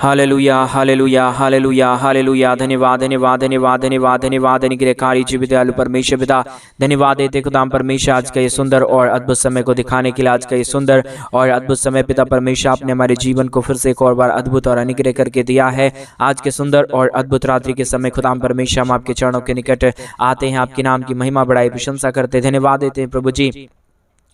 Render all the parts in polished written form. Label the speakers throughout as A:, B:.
A: Hallelujah hallelujah hallelujah hallelujah. धन्यवाद धन्यवाद धन्यवाद धन्यवाद धन्यवाद निग्रहकारी जीवित दयालु परमेश्वर पिता, धन्यवाद देते खुदाम परमेश्वर आज का ये सुंदर और अद्भुत समय को दिखाने के लिए। आज का ये सुंदर और अद्भुत समय पिता परमेश्वर आपने हमारे जीवन को फिर से एक और बार अद्भुत और अनुग्रह करके दिया है। आज के सुंदर और अद्भुत रात्रि के समय खुदाम परमेश्वर हम आपके चरणों के निकट आते हैं, आपके नाम की महिमा बढ़ाई प्रशंसा करते, धन्यवाद देते हैं प्रभु जी।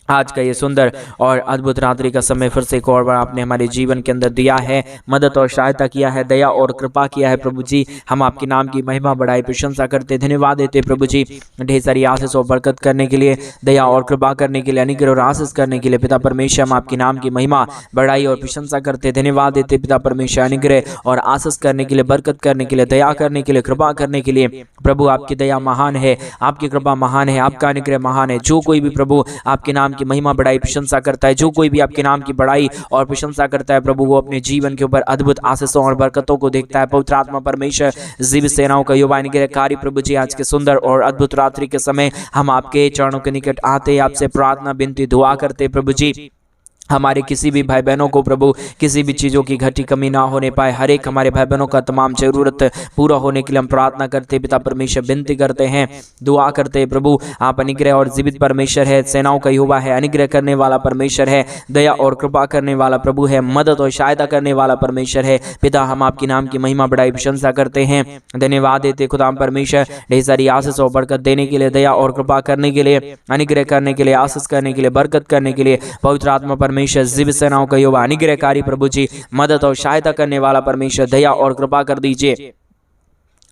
A: आज का ये सुंदर और अद्भुत रात्रि का समय फिर से एक और बार आपने हमारे जीवन के अंदर दिया है, मदद और सहायता किया है, दया और कृपा किया है प्रभु जी। हम आपके नाम की महिमा बढ़ाई प्रशंसा करते, धन्यवाद देते प्रभु जी। ढेर सारी आशीष और बरकत करने के लिए, दया और कृपा करने के लिए, अनुग्रह और आशीष करने के लिए पिता परमेश्वर हम आपके नाम की महिमा बढ़ाई और प्रशंसा करते, धन्यवाद देते पिता परमेश्वर। अनुग्रह और आशीष करने के लिए, बरकत करने के लिए, दया करने के लिए, कृपा करने के लिए प्रभु आपकी दया महान है, आपकी कृपा महान है, आपका अनुग्रह महान है। जो कोई भी प्रभु आपके नाम की महिमा बढ़ाई प्रशंसा करता है, जो कोई भी आपके नाम की बढ़ाई और प्रशंसा करता है प्रभु, वो अपने जीवन के ऊपर अद्भुत आशीषों और बरकतों को देखता है। पवित्र आत्मा परमेश्वर जीवित सेनाओं का युवा अनुग्रहकारी प्रभु जी, आज के सुंदर और अद्भुत रात्रि के समय हम आपके चरणों के निकट आते, आपसे प्रार्थना विनती दुआ करते प्रभु जी। हमारे किसी भी भाई बहनों को प्रभु किसी भी चीज़ों की घटी कमी ना होने पाए, हर एक हमारे भाई बहनों का तमाम जरूरत पूरा होने के लिए हम प्रार्थना करते पिता परमेश्वर, विनती करते हैं, दुआ करते हैं प्रभु। आप अनुग्रह और जीवित परमेश्वर है, सेनाओं का युवा है, अनुग्रह करने वाला परमेश्वर है, दया और कृपा करने वाला प्रभु है, मदद और सहायता करने वाला परमेश्वर है पिता। हम आपके नाम की महिमा बढ़ाई प्रशंसा करते हैं, धन्यवाद देते खुदाम परमेश्वर। ढेर सारी आशीष और बरकत देने के लिए, दया और कृपा करने के लिए, अनुग्रह करने के लिए, आशीष करने के लिए, बरकत करने के लिए पवित्र आत्मा परमेश्वर जीवित सेनाओं का युवा अनुग्रहकारी प्रभु जी, मदद और सहायता करने वाला परमेश्वर, दया और कृपा कर दीजिए,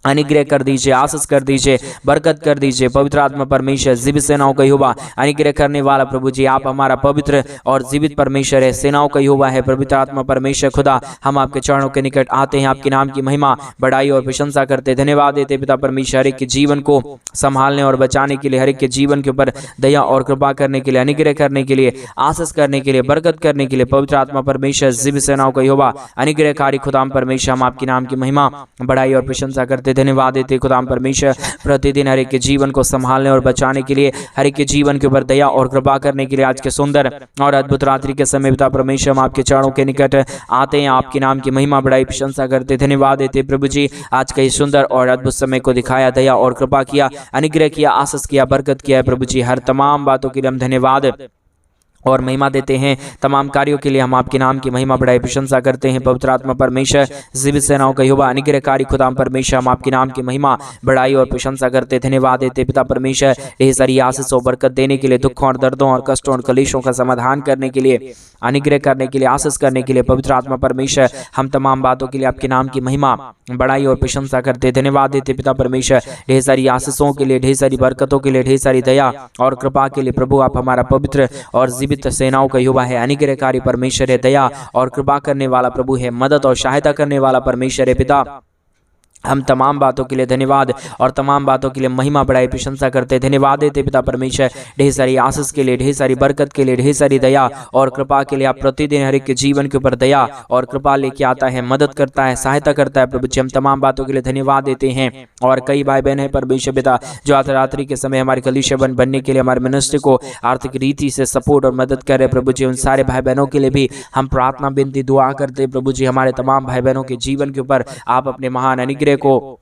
A: अनुग्रह कर दीजिए, आशीष कर दीजिए, बरकत कर दीजिए पवित्र आत्मा परमेश्वर। जीवित सेनाओं का युवा अनुग्रह करने वाला प्रभु जी, आप हमारा पवित्र और जीवित परमेश्वर है, सेनाओं का युवा है पवित्र आत्मा परमेश्वर खुदा। हम आपके चरणों के निकट आते हैं, आपके नाम की महिमा बढ़ाई और प्रशंसा करते, धन्यवाद देते पिता परमेश्वर। हर एक के जीवन को संभालने और बचाने के लिए, हर एक के जीवन के ऊपर दया और कृपा करने के लिए, अनुग्रह करने के लिए, आशीष करने के लिए, बरकत करने के लिए पवित्र आत्मा परमेश्वर जीवित सेनाओं का युवा अनुग्रहकारी खुदाम परमेश्वर। हम आपके नाम की महिमा बढ़ाई और प्रशंसा करते, धन्यवाद देते खुदाम परमेश्वर। प्रतिदिन हर एक के जीवन को संभालने और बचाने के लिए, हर एक के जीवन के ऊपर दया और कृपा करने के लिए आज के सुंदर और अद्भुत रात्रि के समय पिता परमेश्वर हम आपके चरणों के निकट आते हैं, आपके नाम की महिमा बढ़ाई प्रशंसा करते, धन्यवाद देते प्रभु जी। आज का ये सुंदर और अद्भुत समय को दिखाया, दया और कृपा किया, अनुग्रह किया, आशीष किया, बरकत किया है प्रभु जी। हर तमाम बातों के लिए हम धन्यवाद और महिमा देते हैं, तमाम कार्यों के लिए हम आपके नाम की महिमा बढ़ाई प्रशंसा करते हैं पवित्र आत्मा परमेश्वर। जीवित सेनाओं का युवा अनुग्रहकारी खुदाम परमेश्वर, हम आपके नाम की महिमा बढ़ाई और प्रशंसा करते, धन्यवाद देते पिता परमेश्वर। ढेर सारी आशीष और बरकत देने के लिए, दुखों और दर्दों और कष्टों और कलेशों का समाधान करने के लिए, अनुग्रह करने के लिए, आशीष करने के लिए पवित्र आत्मा परमेश्वर। हम तमाम बातों के लिए आपके नाम की महिमा बढ़ाई और प्रशंसा करते, धन्यवाद देते पिता परमेश्वर। ढेर सारी आशीषों के लिए, ढेर सारी बरकतों के लिए, ढेर सारी दया और कृपा के लिए प्रभु आप हमारा पवित्र और जीवित सेनाओं का युवा है, अनुग्रहकारी परमेश्वर है, दया और कृपा करने वाला प्रभु है, मदद और सहायता करने वाला परमेश्वर है पिता। हम तमाम बातों के लिए धन्यवाद और तमाम बातों के लिए महिमा बढ़ाई प्रशंसा करते, धन्यवाद देते पिता परमेश्वर। ढेर सारी आशीष के लिए, ढेर सारी बरकत के लिए, ढेर सारी दया और कृपा के लिए आप प्रतिदिन हर एक के जीवन के ऊपर दया और कृपा लेके आता है, मदद करता है, सहायता करता है प्रभु जी। हम तमाम बातों के लिए धन्यवाद देते हैं। और कई भाई बहन है परमेश्वर पिता जो आज रात्रि के समय हमारे कलीसिया बनने के लिए, हमारे मिनिस्ट्री को आर्थिक रीति से सपोर्ट और मदद करे प्रभु जी, उन सारे भाई बहनों के लिए भी हम प्रार्थना विनती दुआ करते प्रभु जी। हमारे तमाम भाई बहनों के जीवन के ऊपर आप अपने महान अनुग्रह को,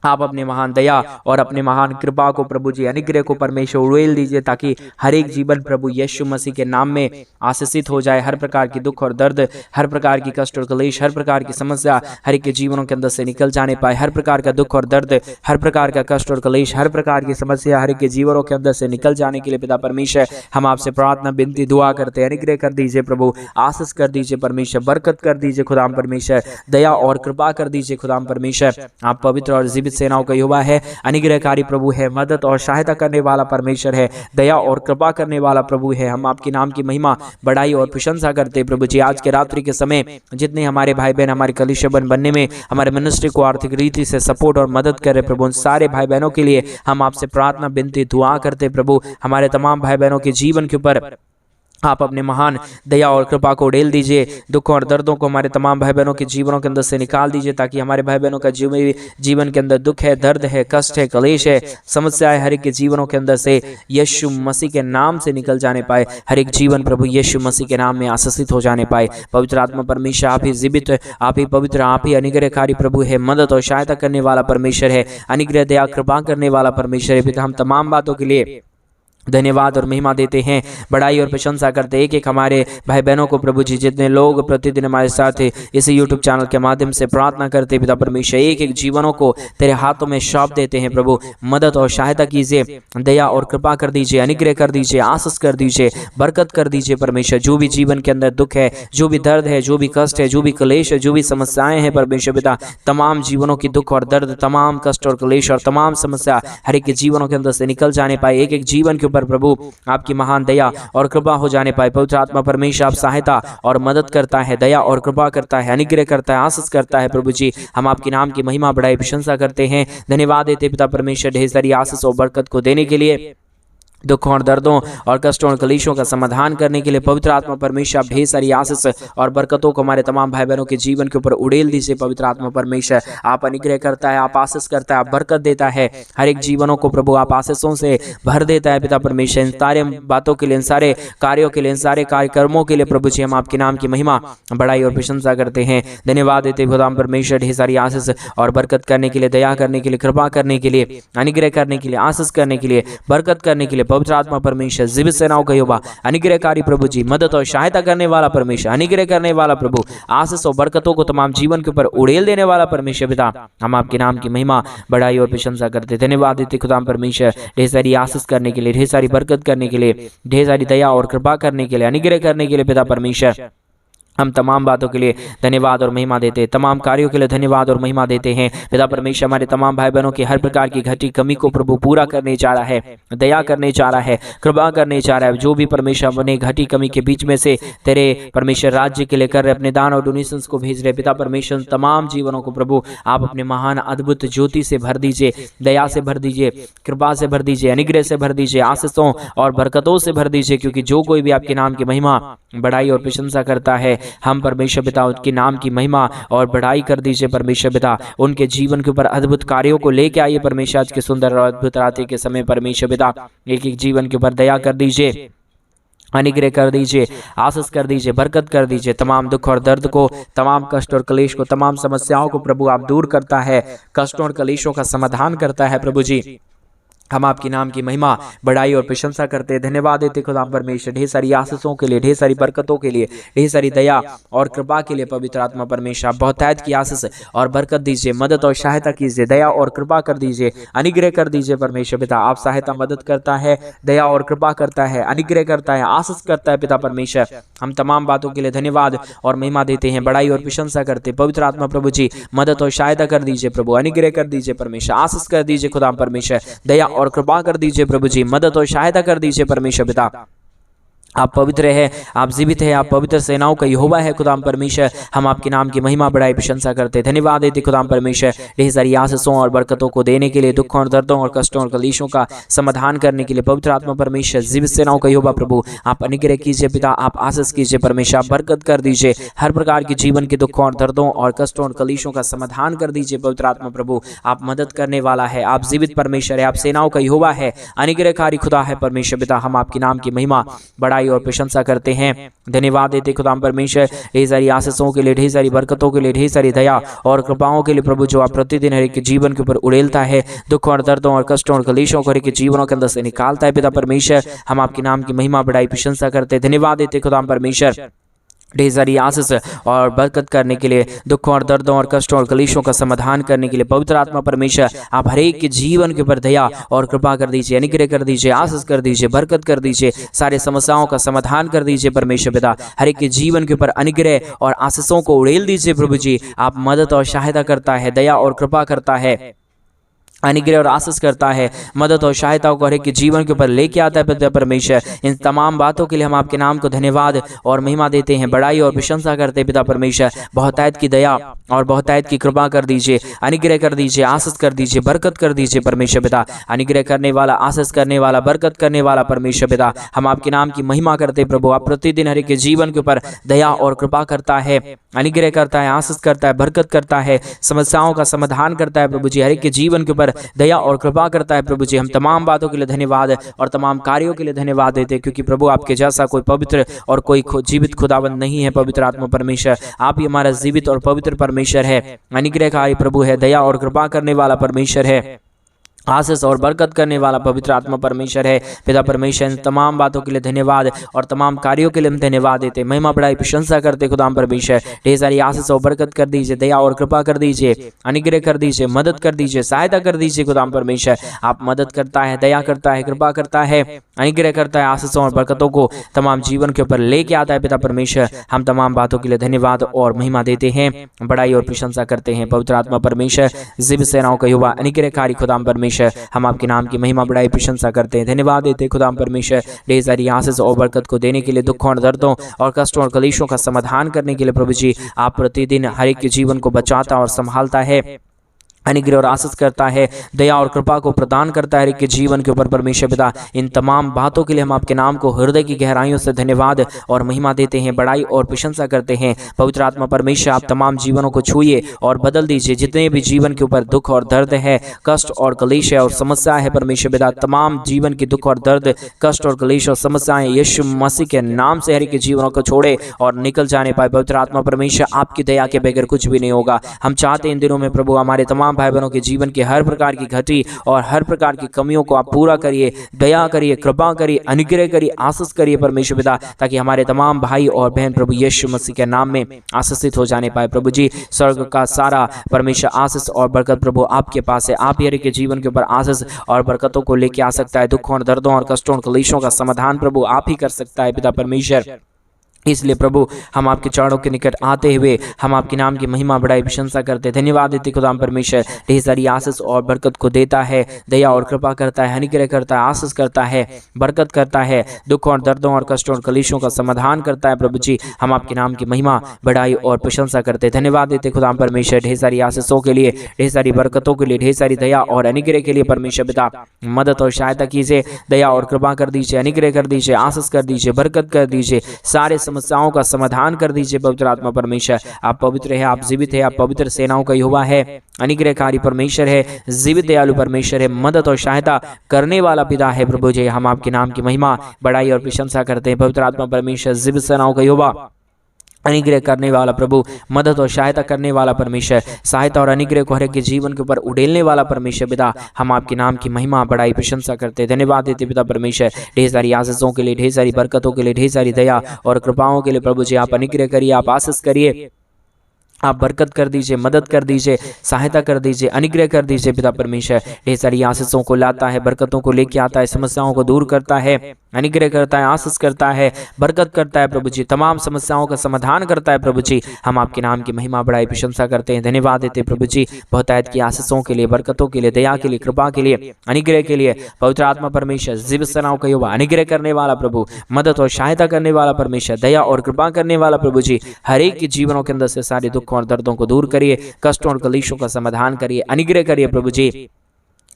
A: आप अपने महान दया और अपने महान कृपा को प्रभु जी, अनुग्रह को परमेश्वर उड़ेल दीजिए, ताकि हर एक जीवन प्रभु यीशु मसीह के नाम में आशीषित हो जाए। हर प्रकार की दुख और दर्द, हर प्रकार की कष्ट और क्लेश, हर प्रकार की समस्या हर एक के जीवनों के अंदर से निकल जाने पाए। हर प्रकार का दुख और दर्द, हर प्रकार का कष्ट और क्लेश, हर प्रकार की समस्या हर एक के जीवनों के अंदर से निकल जाने के लिए पिता परमेश्वर हम आपसे प्रार्थना विनती दुआ करते हैं। अनुग्रह कर दीजिए प्रभु, आशीष कर दीजिए परमेश्वर, बरकत कर दीजिए खुदाम परमेश्वर, दया और कृपा कर दीजिए खुदाम परमेश्वर। आप पवित्र और जीवित सेनाओं का युवा है, अनुग्रहकारी प्रभु है, मदद और सहायता करने वाला परमेश्वर है, दया और कृपा करने वाला प्रभु है। हम आपके नाम की महिमा बढ़ाई और प्रशंसा करते प्रभु जी। आज के रात्रि के समय जितने हमारे भाई बहन हमारे कलीसिया बनने में, हमारे मिनिस्ट्री को आर्थिक रीति से सपोर्ट और मदद करे प्रभु, उन सारे भाई बहनों के लिए हम आपसे प्रार्थना विनती दुआ करते प्रभु। हमारे तमाम भाई बहनों के जीवन के ऊपर आप अपने महान दया और कृपा को उड़ेल दीजिए। दुखों और दर्दों को हमारे तमाम भाई बहनों के जीवनों के अंदर से निकाल दीजिए, ताकि हमारे भाई बहनों का जीवन के अंदर दुख है, दर्द है, कष्ट है, क्लेश है, समस्या है, हर एक के जीवनों के अंदर से यीशु मसीह के नाम से निकल जाने पाए। हर एक जीवन प्रभु यीशु मसीह के नाम में आशीषित हो जाने पाए। पवित्र आत्मा परमेश्वर, आप ही जीवित, आप ही पवित्र, आप ही अनुग्रहकारी प्रभु है, मदद और सहायता करने वाला परमेश्वर है, अनुग्रह दया कृपा करने वाला परमेश्वर है। पिता, हम तमाम बातों के लिए धन्यवाद और महिमा देते हैं, बड़ाई और प्रशंसा करते हैं। एक हमारे भाई बहनों को प्रभु जी, जितने लोग प्रतिदिन हमारे साथ इस यूट्यूब चैनल के माध्यम से प्रार्थना करते पिता परमेश्वर, एक एक जीवनों को तेरे हाथों में सौंप देते हैं प्रभु। मदद और सहायता कीजिए, दया और कृपा कर दीजिए, अनुग्रह कर दीजिए, आशीष कर दीजिए, बरकत कर दीजिए परमेश्वर। जो भी जीवन के अंदर दुख है, जो भी दर्द है, जो भी कष्ट है, जो भी क्लेश है, जो भी समस्याएं हैं परमेश्वर पिता, तमाम जीवनों की दुख और दर्द, तमाम कष्ट और क्लेश और तमाम समस्या हर एक के जीवनों के अंदर से निकल जाने पाए। एक एक जीवन के पर प्रभु आपकी महान दया और कृपा हो जाने पाए। पवित्र आत्मा परमेश्वर, आप सहायता और मदद करता है, दया और कृपा करता है, अनुग्रह करता है, आशीष करता है प्रभु जी। हम आपके नाम की महिमा बढ़ाई प्रशंसा करते हैं, धन्यवाद देते पिता परमेश्वर, ढेर सारी आशीष और बरकत को देने के लिए, दुखों और दर्दों और कष्टों और क्लेशों का समाधान करने के लिए। पवित्र आत्मा परमेश्वर, आप ढेर सारी आशीष और बरकतों को हमारे तमाम भाई बहनों के जीवन के ऊपर उड़ेल दीजिए। पवित्र आत्मा परमेश्वर, आप अनुग्रह करता है, आप आशीष करता है, आप बरकत देता है, हर एक जीवनों को प्रभु आप आशीषों से भर देता है पिता परमेश्वर। इन सारे बातों के लिए, इन सारे कार्यों के लिए, इन सारे कार्यक्रमों के लिए प्रभु जी हम आपके नाम की महिमा बड़ाई और प्रशंसा करते हैं, धन्यवाद देते खुदा परमेश्वर। ढेर सारी आशीष और बरकत करने के लिए, दया करने के लिए, कृपा करने के लिए, अनुग्रह करने के लिए, आशीष करने के लिए, बरकत करने के लिए। पवित्र आत्मा परमेश्वर, जीवित सेनाओं का यहोवा, अनुग्रहकारी प्रभु जी, मदद और सहायता करने वाला परमेश्वर, अनुग्रह करने वाला प्रभु, आशीष और बरकतों को तमाम जीवन के ऊपर उड़ेल देने वाला परमेश्वर पिता, हम आपके नाम की महिमा बड़ाई और प्रशंसा करते, धन्यवाद देते खुदा परमेश्वर। ढेर सारी आशीष करने के लिए, ढेर सारी बरकत करने के लिए, ढेर सारी दया और कृपा करने के लिए, अनुग्रह करने के लिए पिता परमेश्वर, हम तमाम बातों के लिए धन्यवाद और महिमा देते हैं, तमाम कार्यों के लिए धन्यवाद और महिमा देते हैं पिता परमेश्वर। हमारे तमाम भाई बहनों की हर प्रकार की घटी कमी को प्रभु पूरा करने जा रहा है, दया करने जा रहा है, कृपा करने जा रहा है। जो भी परमेश्वर अपने घटी कमी के बीच में से तेरे परमेश्वर राज्य के लिए कर रहे, अपने दान और डोनेशंस को भेज रहे पिता परमेश्वर, तमाम जीवनों को प्रभु आप अपने महान अद्भुत ज्योति से भर दीजिए, दया से भर दीजिए, कृपा से भर दीजिए, अनुग्रह से भर दीजिए, आशीषों और बरकतों से भर दीजिए। क्योंकि जो कोई भी आपके नाम की महिमा बड़ाई और प्रशंसा करता है, हम परमेश्वर पिता उनके नाम की महिमा और बढ़ाई कर दीजिए परमेश्वर पिता। उनके जीवन के ऊपर अद्भुत कार्यों को लेके आइए परमेश्वर। आज के सुंदर और अद्भुत रात्रि के समय परमेश्वर पिता एक एक जीवन के ऊपर दया कर दीजिए, अनुग्रह कर दीजिए, आशीष कर दीजिए, बरकत कर दीजिए। तमाम दुख और दर्द को, तमाम कष्ट और क्लेश को, तमाम समस्याओं को प्रभु आप दूर करता है, कष्टों और क्लेशों का समाधान करता है प्रभु जी। हम आपके नाम की महिमा बड़ाई और प्रशंसा करते हैं, धन्यवाद देते खुदा परमेश्वर। ढेर सारी आशीषों के लिए, ढेर सारी बरकतों के लिए, ढेर सारी दया और कृपा के लिए पवित्र आत्मा परमेश्वर आप बहुतायत की आशीष और बरकत दीजिए, मदद और सहायता कीजिए, दया और कृपा कर दीजिए, अनुग्रह कर दीजिए परमेश्वर पिता। आप सहायता मदद करता है, दया और कृपा करता है, अनुग्रह करता है, आशीष करता है पिता परमेश्वर। हम तमाम बातों के लिए धन्यवाद और महिमा देते हैं, बड़ाई और प्रशंसा करते। पवित्र आत्मा प्रभु जी मदद और सहायता कर दीजिए प्रभु, अनुग्रह कर दीजिए परमेश्वर, आशीष कर दीजिए खुदा परमेश्वर, दया और कृपा कर दीजिए प्रभु जी, मदद और सहायता कर दीजिए परमेश्वर पिता। आप पवित्र है, आप जीवित है, आप पवित्र सेनाओं का यहोवा है खुदाम परमेश्वर। हम आपके नाम की महिमा बड़ाई प्रशंसा करते, धन्यवाद देते खुदाम परमेश्वर। ढेर सारी आशीषों और बरकतों को देने के लिए, दुखों और दर्दों और कष्टों और क्लेशों का समाधान करने के लिए पवित्र आत्मा परमेश्वर, जीवित सेनाओं का यहोवा प्रभु आप अनुग्रह कीजिए पिता, आप आशीष कीजिए परमेश्वर, आप बरकत कर दीजिए, हर प्रकार के जीवन के दुखों और दर्दों और कष्टों और क्लेशों का समाधान कर दीजिए पवित्र आत्मा प्रभु। आप मदद करने वाला है, आप जीवित परमेश्वर है, आप सेनाओं का यहोवा है, अनुग्रहकारी खुदा है परमेश्वर पिता। हम आपके नाम की महिमा बड़ाई और प्रशंसा करते हैं, धन्यवाद देते खुदा परमेश्वर। ढेर सारी आशीषों के लिए, ढेर सारी बरकतों के लिए, ढेर सारी दया और कृपाओं के लिए प्रभु जो आप प्रतिदिन हर एक जीवन के ऊपर उड़ेलता है, दुख और दर्दों और कष्टों और क्लेशों को हर एक जीवनों के अंदर से निकालता है पिता परमेश्वर। हम आपके नाम की महिमा बड़ाई प्रशंसा करते, धन्यवाद देते खुदा परमेश्वर। ढेर सारी आशीष और बरकत करने के लिए, दुखों और दर्दों और कष्टों और क्लेशों का समाधान करने के लिए पवित्र आत्मा परमेश्वर आप हर एक के जीवन के ऊपर दया और कृपा कर दीजिए, अनुग्रह कर दीजिए, आशीष कर दीजिए, बरकत कर दीजिए, सारे समस्याओं का समाधान कर दीजिए परमेश्वर पिता। हर एक के जीवन के ऊपर अनुग्रह और आशीषों को उड़ेल दीजिए प्रभु जी। आप मदद और सहायता करता है, दया और कृपा करता है, अनुग्रह और आशीष करता है, मदद और सहायता को हर एक के जीवन के ऊपर लेके आता है पिता परमेश्वर। इन तमाम बातों के लिए हम आपके नाम को धन्यवाद और महिमा देते हैं, बड़ाई और प्रशंसा करते हैं पिता परमेश्वर। बहुतायत की दया और बहुतायत की कृपा कर दीजिए, अनुग्रह कर दीजिए, आशीष कर दीजिए, बरकत कर दीजिए परमेश्वर पिता। अनुग्रह करने वाला, आशीष करने वाला, बरकत करने वाला परमेश्वर पिता, हम आपके नाम की महिमा करते हैं प्रभु। आप प्रतिदिन हर एक के जीवन के ऊपर दया और कृपा करता है, अनुग्रह करता है, आशीष करता है, बरकत करता है, समस्याओं का समाधान करता है प्रभु जी। हर एक के जीवन के ऊपर दया और कृपा करता है प्रभु जी। हम तमाम बातों के लिए धन्यवाद और तमाम कार्यों के लिए धन्यवाद देते हैं, क्योंकि प्रभु आपके जैसा कोई पवित्र और कोई जीवित खुदाबंद नहीं है। पवित्र आत्मा परमेश्वर, आप ही हमारा जीवित और पवित्र परमेश्वर है, अनुग्रहकारी प्रभु है, दया और कृपा करने वाला परमेश्वर है, आशीष और बरकत करने वाला पवित्र आत्मा परमेश्वर है पिता परमेश्वर। इन तमाम बातों के लिए धन्यवाद और तमाम कार्यों के लिए हम धन्यवाद देते, महिमा बड़ाई प्रशंसा करते खुदाम परमेश्वर। ढेर सारी आशीष और बरकत कर दीजिए, दया और कृपा कर दीजिए, अनुग्रह कर दीजिए, मदद कर दीजिए, सहायता कर दीजिए खुदाम परमेश्वर। आप मदद करता है, दया करता है, कृपा करता है, अनुग्रह करता है, आशीषों और बरकतों को तमाम जीवन के ऊपर लेके आता है पिता परमेश्वर। हम तमाम बातों के लिए धन्यवाद और महिमा देते हैं, बड़ाई और प्रशंसा करते हैं पवित्र आत्मा परमेश्वर। जीवित सेनाओं का युवा अनुग्रहकारी खुदाम परमेश्वर, हम आपके नाम की महिमा बड़ाई प्रशंसा करते हैं, धन्यवाद देते हैं खुदाम परमेश्वर। ढेर सारी आशीष और बरकत को देने के लिए, दुखों और दर्दों और कष्टों और कलेशों का समाधान करने के लिए प्रभु जी, आप प्रतिदिन हर एक के जीवन को बचाता और संभालता है, अनुग्रह और आशीष करता है, दया और कृपा को प्रदान करता है हर एक के जीवन के ऊपर परमेश्वर पिता। इन तमाम बातों के लिए हम आपके नाम को हृदय की गहराइयों से धन्यवाद और महिमा देते हैं, बड़ाई और प्रशंसा करते हैं पवित्र आत्मा परमेश्वर। आप तमाम जीवनों को छूइए और बदल दीजिए, जितने भी जीवन के ऊपर दुख और दर्द है, कष्ट और कलेश है और समस्या है परमेश्वर पिता, तमाम जीवन की दुख और दर्द, कष्ट और कलेश और समस्याएं यीशु मसीह के नाम से हर एक के जीवनों को छोड़े और निकल जाने पाए पवित्र आत्मा परमेश्वर। आपकी दया के बगैर कुछ भी नहीं होगा। हम चाहते हैं इन दिनों में प्रभु हमारे तमाम भाई बहनों के जीवन के हर प्रकार की घटी और हर प्रकार की कमियों को आप पूरा करिए, दया करिए, कृपा करिए, अनुग्रह करिए, आशीष करिए परमेश्वर पिता, ताकि हमारे तमाम भाई और बहन प्रभु यीशु मसीह के नाम में आशीषित हो जाने पाए प्रभु जी। स्वर्ग का सारा परमेश्वर आशीष और बरकत प्रभु आपके पास है। आप ही के जीवन के ऊपर आशीष और बरकतों को लेके आ सकता है, दुखों और दर्दों और कष्टों और कलेशों का समाधान प्रभु आप ही कर सकता है पिता परमेश्वर। इसलिए प्रभु हम आपके चरणों के निकट आते हुए हम आपके नाम की महिमा बड़ाई प्रशंसा करते, धन्यवाद देते खुदाम परमेश्वर। ढेर सारी आशीष और बरकत को देता है, दया और कृपा करता है, अनुग्रह करता है, आशीष करता है, बरकत करता है, दुखों और दर्दों और कष्टों और कलेशों का समाधान करता है प्रभु जी। हम आपके नाम की महिमा बड़ाई और प्रशंसा करते, धन्यवाद देते खुदाम परमेश्वर। ढेर सारी आशीषों के लिए, ढेर सारी बरकतों के लिए, ढेर सारी दया और अनुग्रह के लिए परमेश्वर पिता मदद और सहायता कीजिए, दया और कृपा कर दीजिए, अनुग्रह कर दीजिए, आशीष कर दीजिए, बरकत कर दीजिए, सारे समस्याओं का समाधान कर दीजिए पवित्र आत्मा परमेश्वर। आप पवित्र है, आप जीवित है, आप पवित्र सेनाओं का यहोवा है, अनुग्रहकारी परमेश्वर है, जीवित दयालु परमेश्वर है, मदद और सहायता करने वाला पिता है प्रभु जी। हम आपके नाम की महिमा बड़ाई और प्रशंसा करते हैं पवित्र आत्मा परमेश्वर, जीवित सेनाओं का यहोवा, अनुग्रह करने वाला प्रभु, मदद और सहायता करने वाला परमेश्वर, सहायता और अनुग्रह को हर एक के जीवन के ऊपर उड़ेलने वाला परमेश्वर पिता। हम आपके नाम की महिमा बड़ाई प्रशंसा करते, धन्यवाद देते पिता परमेश्वर। ढेर सारी आशीषों के लिए, ढेर सारी बरकतों के लिए, ढेर सारी दया और कृपाओं के लिए प्रभु जी आप अनुग्रह करिए, आप आशीष करिए, आप बरकत कर दीजिए, मदद कर दीजिए, सहायता कर दीजिए, अनुग्रह कर दीजिए पिता परमेश्वर। ढेर सारी आशीषों को लाता है, बरकतों को लेके आता है, समस्याओं को दूर करता है, अनुग्रह करता है, आशीष करता है, बरकत करता है प्रभु जी, तमाम समस्याओं का समाधान करता है प्रभु जी। हम आपके नाम की महिमा बड़ाई प्रशंसा करते हैं, धन्यवाद देते हैं प्रभु जी बहुतायत की आशीषों के लिए, बरकतों के लिए, दया के लिए, कृपा के लिए, अनुग्रह के लिए पवित्र आत्मा परमेश्वर। जीवित सेनाओं का यहोवा, अनुग्रह करने वाला प्रभु, मदद और सहायता करने वाला परमेश्वर, दया और कृपा करने वाला प्रभु जी। हर एक के जीवनों के अंदर से सारे दुखों और दर्दों को दूर करिए, कष्टों और कलेशों का समाधान करिए, अनुग्रह करिए प्रभु जी,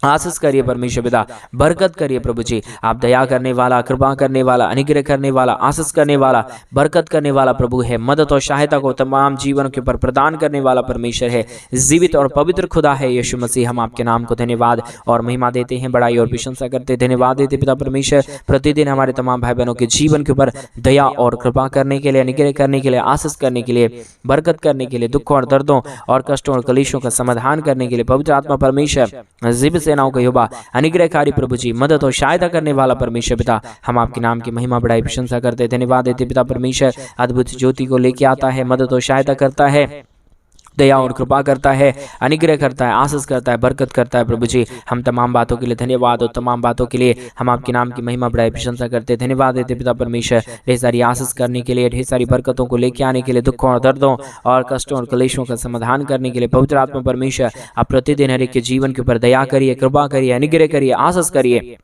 A: आशीष करिए परमेश्वर पिता, बरकत करिए प्रभु जी। आप दया करने वाला, कृपा करने वाला, अनुग्रह करने वाला, आशीष करने वाला, बरकत करने वाला प्रभु है, मदद और सहायता को तमाम जीवन के ऊपर प्रदान करने वाला परमेश्वर है, जीवित और पवित्र खुदा है यीशु मसीह। हम आपके नाम को धन्यवाद और महिमा देते हैं, बड़ाई और प्रशंसा करते, धन्यवाद देते पिता परमेश्वर। प्रतिदिन हमारे तमाम भाई बहनों के जीवन के ऊपर दया और कृपा करने के लिए, अनुग्रह करने के लिए, आशीष करने के लिए, बरकत करने के लिए, दुखों और दर्दों और कष्टों और कलेशों का समाधान करने के लिए पवित्र आत्मा परमेश्वर, जीवित सेनाओं का यहोवा, अनुग्रहकारी प्रभु जी, मदद और सहायता करने वाला परमेश्वर पिता। हम आपके नाम की महिमा बड़ाई प्रशंसा करते, धन्यवाद देते पिता परमेश्वर। अद्भुत ज्योति को लेके आता है, मदद और सहायता करता है, दया और कृपा करता है, अनुग्रह करता है, आशीष करता है, बरकत करता है। प्रभु जी हम तमाम बातों के लिए धन्यवाद, और तमाम बातों के लिए हम आपके नाम की महिमा बड़ाई प्रशंसा करते हैं। धन्यवाद देते पिता परमेश्वर, ढेर सारी आशीष करने के लिए, ढेर सारी बरकतों को लेके आने के लिए, दुखों और दर्दों और कष्टों और क्लेशों का समाधान करने के लिए। पवित्र आत्मा परमेश्वर आप प्रतिदिन हर एक के जीवन के ऊपर दया करिए, कृपा करिए, अनुग्रह करिए, आशीष करिए,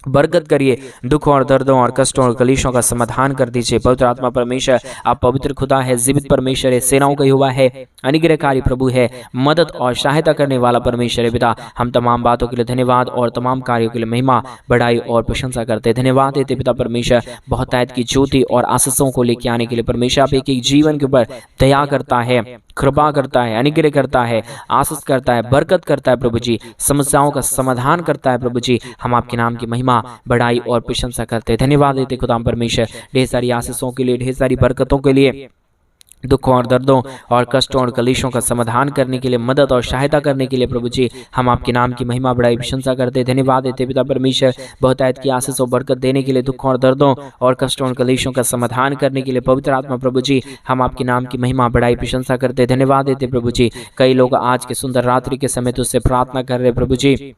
A: बरकत करिए, दुखों और दर्दों और कष्टों और कलेशों का समाधान कर दीजिए। पवित्र आत्मा परमेश्वर आप पवित्र खुदा है, जीवित परमेश्वर है, सेनाओं का यहोवा है, अनुग्रहकारी प्रभु है, मदद और सहायता करने वाला परमेश्वर है। पिता हम तमाम बातों के लिए धन्यवाद और तमाम कार्यों के लिए महिमा, बड़ाई और प्रशंसा करते हैं। धन्यवाद देते पिता परमेश्वर, बहुतायत की ज्योति और आशीषों को लेकर आने के लिए। परमेश्वर आप एक एक जीवन के ऊपर दया करता है, कृपा करता है, अनुग्रह करता है, आशीष करता है, बरकत करता है। प्रभु जी समस्याओं का समाधान करता है। प्रभु जी हम आपके नाम की महिमा, बड़ाई और प्रशंसा करते हैं। धन्यवाद देते खुदाम परमेश्वर, ढेर सारी आशीषों के लिए, ढेर सारी बरकतों के लिए, दुखों और दर्दों और कष्टों और कलेशों का समाधान करने के लिए, मदद और सहायता करने के लिए। प्रभु जी हम आपके नाम की महिमा, बड़ाई, प्रशंसा करते हैं। धन्यवाद देते पिता परमेश्वर, बहुतायत की आशीष और बरकत देने के लिए, दुखों और दर्दों और कष्टों और कलेशों का समाधान करने के लिए। पवित्र आत्मा प्रभु जी हम आपके नाम की महिमा, बड़ाई, प्रशंसा करते हैं। धन्यवाद देते प्रभु जी, कई लोग आज के सुंदर रात्रि के समय तुझसे प्रार्थना कर रहे। प्रभु जी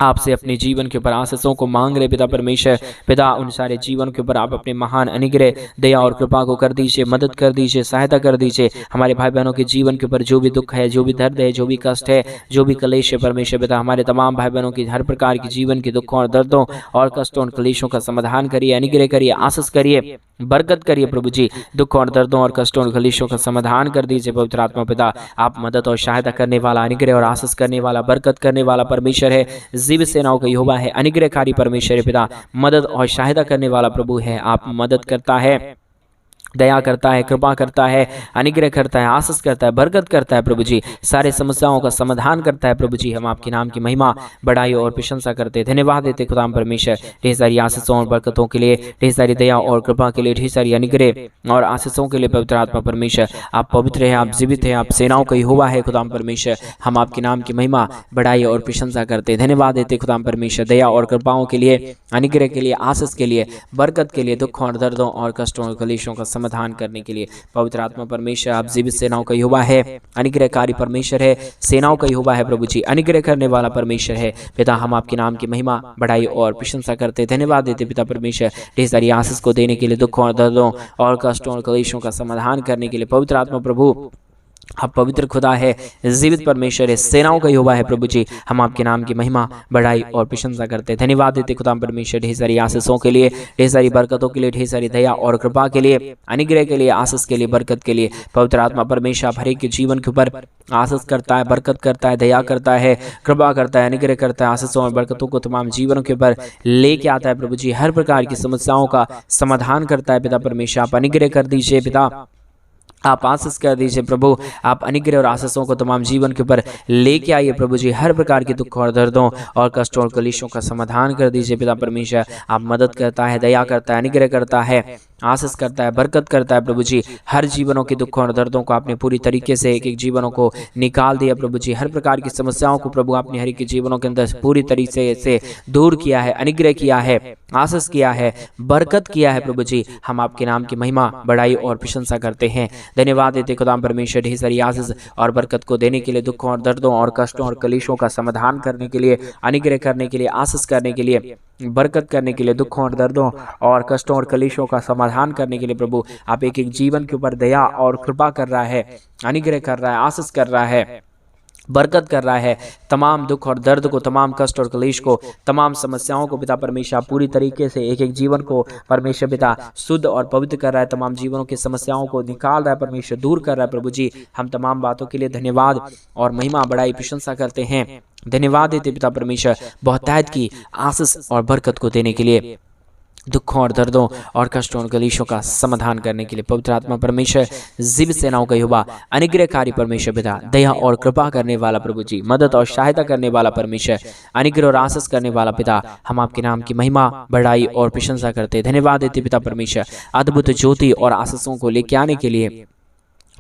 A: आपसे अपने जीवन के ऊपर आशीषों को मांग रहे पिता परमेश्वर। पिता उन सारे जीवन के ऊपर आप अपने महान अनुग्रह, दया और कृपा को कर दीजिए, मदद कर दीजिए, सहायता कर दीजिए। हमारे भाई बहनों के जीवन के ऊपर जो भी दुख है, जो भी दर्द है, जो भी कष्ट है, जो भी क्लेश है परमेश्वर पिता, हमारे तमाम भाई बहनों की हर प्रकार की जीवन के दुखों और दर्दों और कष्टों और क्लेशों का समाधान करिए, अनुग्रह करिए, आशीष करिए, बरकत करिए। प्रभु जी दुखों और दर्दों और कष्टों और क्लेशों का समाधान कर दीजिए। पवित्र आत्मा पिता आप मदद और सहायता करने वाला, अनुग्रह और आशीष करने वाला, बरकत करने वाला परमेश्वर है। जीवित सेनाओं का यहोवा है, अनुग्रहकारी परमेश्वर है। पिता मदद और सहायता करने वाला प्रभु है। आप मदद करता है, दया करता है, कृपा करता है, अनुग्रह करता है, आशीष करता है, बरकत करता है। प्रभु जी सारे समस्याओं का समाधान करता है। प्रभु जी हम आपके नाम की महिमा, बड़ाई और प्रशंसा करते हैं। धन्यवाद देते खुदाम परमेश्वर, ढेर सारी आशीषों और बरकतों के लिए, ढेर सारी दया और कृपा के लिए, ढेर सारी अनुग्रह और आशीषों के लिए। पवित्र आत्मा परमेश्वर आप पवित्र है, आप जीवित है, आप सेनाओं का यहोवा है। खुदाम परमेश्वर हम आपके नाम की महिमा, बड़ाई और प्रशंसा करते हैं। धन्यवाद देते खुदाम परमेश्वर, दया और कृपाओं के लिए, अनुग्रह के लिए, आशीष के लिए, बरकत के लिए, दुखों और दर्दों और कष्टों और कलेशों का समाधान करने के लिए। पवित्र आत्मा परमेश्वर आप जीवित सेनाओं का यहोवा है, अनुग्रहकारी परमेश्वर है, सेनाओं का यहोवा है। प्रभु जी अनुग्रह करने वाला परमेश्वर है। पिता हम आपके नाम की महिमा, बड़ाई और प्रशंसा करते हैं। धन्यवाद देते पिता परमेश्वर, ढेर सारी आशीष को देने के लिए, दुखों और दर्दों और कष्टों और कलेशों का समाधान करने के लिए। पवित्र आत्मा प्रभु आप पवित्र खुदा है, जीवित परमेश्वर है, सेनाओं का यहोवा है। प्रभु जी हम आपके नाम की महिमा, बड़ाई और प्रशंसा करते हैं। धन्यवाद देते खुदा परमेश्वर, ढेर सारी आशीषों के लिए, ढेर सारी बरकतों के लिए, ढेर सारी दया और कृपा के लिए, अनुग्रह के लिए, आशीष के लिए, बरकत के लिए। पवित्र आत्मा परमेश्वर आप हर एक के जीवन के ऊपर आशीष करता है, बरकत करता है, दया करता है, कृपा करता है, अनुग्रह करता है, आशीषों और बरकतों को तमाम जीवनों के ऊपर लेके आता है। प्रभु जी हर प्रकार की समस्याओं का समाधान करता है। पिता परमेश्वर आप अनुग्रह कर दीजिए, पिता आप आशीष कर दीजिए। प्रभु आप अनुग्रह और आशीषों को तमाम जीवन के ऊपर लेके आइए। प्रभु जी हर प्रकार के दुख और दर्दों और कष्टों और कलेशों का समाधान कर दीजिए। पिता परमेश्वर आप मदद करता है, दया करता है, अनुग्रह करता है, आशीष करता है, बरकत करता है। प्रभु जी हर जीवनों के दुखों और दर्दों को आपने पूरी तरीके से एक एक जीवनों को निकाल दिया। प्रभु जी हर प्रकार की समस्याओं को प्रभु आपने हर एक के जीवनों के अंदर पूरी तरीके से दूर किया है, अनुग्रह किया है, आशीष किया है, बरकत किया है। प्रभु जी हम आपके नाम की महिमा, बड़ाई और प्रशंसा करते हैं। धन्यवाद देते खुदाम परमेश्वर, ढेर सारी आशीष और बरकत को देने के लिए, दुखों और दर्दों और कष्टों और कलेशों का समाधान करने के लिए, अनुग्रह करने के लिए, आशीष करने के लिए, बरकत करने के लिए, दुखों और दर्दों और कष्टों और कलेशों का समाधान करने के लिए। प्रभु आप एक एक जीवन के ऊपर दया और कृपा कर रहा है, अनुग्रह कर रहा है, आशीष कर रहा है, बरकत कर रहा है। तमाम दुख और दर्द को, तमाम कष्ट और क्लेश को, तमाम समस्याओं को पिता परमेश्वर पूरी तरीके से एक एक जीवन को परमेश्वर पिता शुद्ध और पवित्र कर रहा है। तमाम जीवनों की समस्याओं को निकाल रहा है परमेश्वर, दूर कर रहा है। प्रभु जी हम तमाम बातों के लिए धन्यवाद और महिमा, बड़ाई, प्रशंसा करते हैं। धन्यवाद देते पिता परमेश्वर बहुतायत की आशीष और बरकत को देने के लिए, दुखों और दर्दों और कष्टों और कलेशों का समाधान करने के लिए। पवित्र आत्मा परमेश्वर जीवित सेनाओं का यहोवा, अनुग्रहकारी परमेश्वर पिता, दया और कृपा करने वाला प्रभु जी, मदद और सहायता करने वाला परमेश्वर, अनुग्रह और आशीष करने वाला पिता, हम आपके नाम की महिमा, बड़ाई और प्रशंसा करते। धन्यवाद देते पिता परमेश्वर अद्भुत ज्योति और आशीषों को लेके आने के लिए,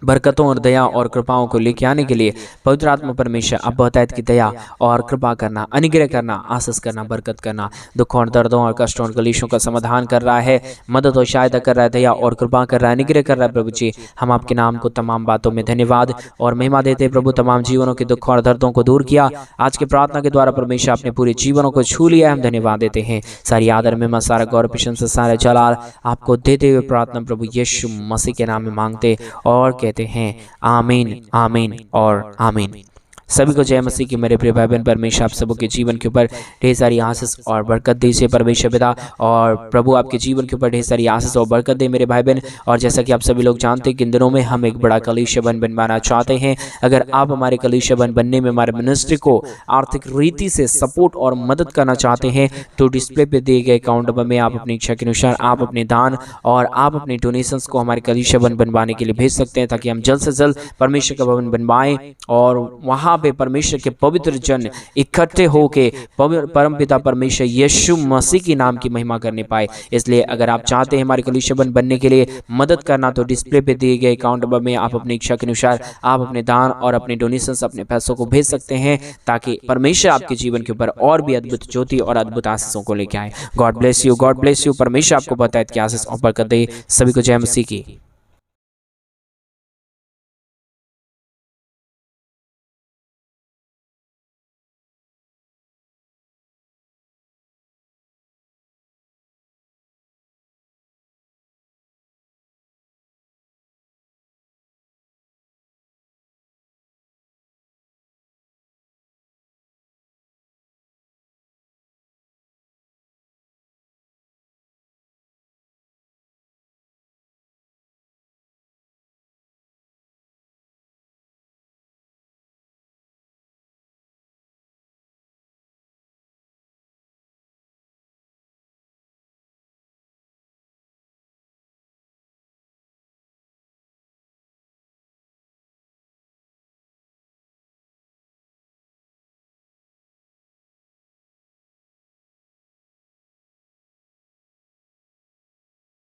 A: बरकतों और दया और कृपाओं को लेके आने के लिए पवित्र आत्मा परमेश्वर आप बहुतायत की दया और कृपा करना, अनुग्रह करना, आशीष करना, बरकत करना, दुखों और दर्दों और कष्टों और कलेशों का समाधान कर रहा है, मदद और सहायता कर रहा है, दया और कृपा कर रहा है, अनुग्रह कर रहा है। प्रभु जी, हम आपके नाम को तमाम बातों में धन्यवाद और महिमा देते हैं। प्रभु, तमाम जीवनों के दुखों और दर्दों को दूर किया आज के प्रार्थना के द्वारा परमेश्वर अपने पूरे जीवनों को छू लिया, हम धन्यवाद देते हैं। सारी आदर में सारा गौरव प्रशंसा सारा जलाल आपको देते हुए प्रार्थना प्रभु यीशु मसीह के नाम में मांगते और कहते हैं आमीन, आमीन और आमीन। सभी को जय मसीह की। मेरे प्रिय भाई बहन, परमेश्वर आप सबके जीवन के ऊपर ढेर सारी आशीष और बरकत दे से परमेश्वर पिता, और प्रभु आपके जीवन के ऊपर ढेर सारी आशीष और बरकत दे मेरे भाई बहन। और जैसा कि आप सभी लोग जानते हैं कि इन दिनों में हम एक बड़ा कलीसिया बनवाना चाहते हैं। अगर आप हमारे कलीसिया बनने में हमारे मिनिस्ट्री को आर्थिक रीति से सपोर्ट और मदद करना चाहते हैं तो डिस्प्ले पे दिए गए अकाउंट नंबर में आप अपनी इच्छा के अनुसार आप अपने दान और आप अपने डोनेशंस को हमारे कलीसिया बनवाने के लिए भेज सकते हैं, ताकि हम जल्द से जल्द परमेश्वर का भवन बनवाएं और वहां पे परमेश्वर के पवित्र जन इकट्ठे होके परमपिता परमेश्वर यीशु मसीह की नाम की महिमा करने पाए। इसलिए अगर आप चाहते हैं हमारे कलीसिया बनने के लिए मदद करना तो डिस्प्ले पे दिए गए अकाउंट नंबर में आप अपनी इच्छा के अनुसार आप अपने दान और अपने डोनेशंस अपने पैसों को भेज सकते हैं, ताकि परमेश्वर आपके जीवन के ऊपर और भी अद्भुत ज्योति और अद्भुत आशीषों को लेकर आए। God bless you, God bless you. परमेश्वर आपको बताए कि आशीष और बरकत दे। सभी को जय मसीह की।